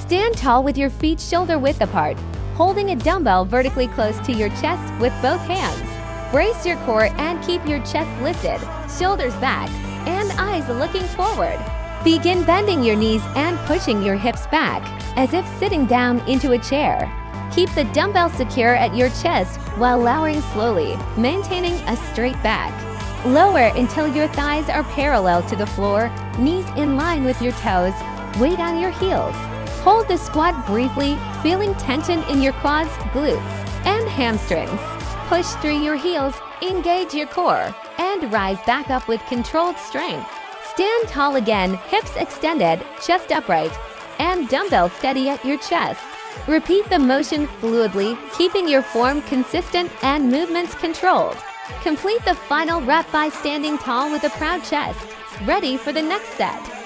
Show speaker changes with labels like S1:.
S1: Stand tall with your feet shoulder-width apart, holding a dumbbell vertically close to your chest with both hands. Brace your core and keep your chest lifted, shoulders back, and eyes looking forward. Begin bending your knees and pushing your hips back, as if sitting down into a chair. Keep the dumbbell secure at your chest while lowering slowly, maintaining a straight back. Lower until your thighs are parallel to the floor, knees in line with your toes, weight on your heels. Hold the squat briefly, feeling tension in your quads, glutes, and hamstrings. Push through your heels, engage your core, and rise back up with controlled strength. Stand tall again, hips extended, chest upright, and dumbbell steady at your chest. Repeat the motion fluidly, keeping your form consistent and movements controlled. Complete the final rep by standing tall with a proud chest, ready for the next set.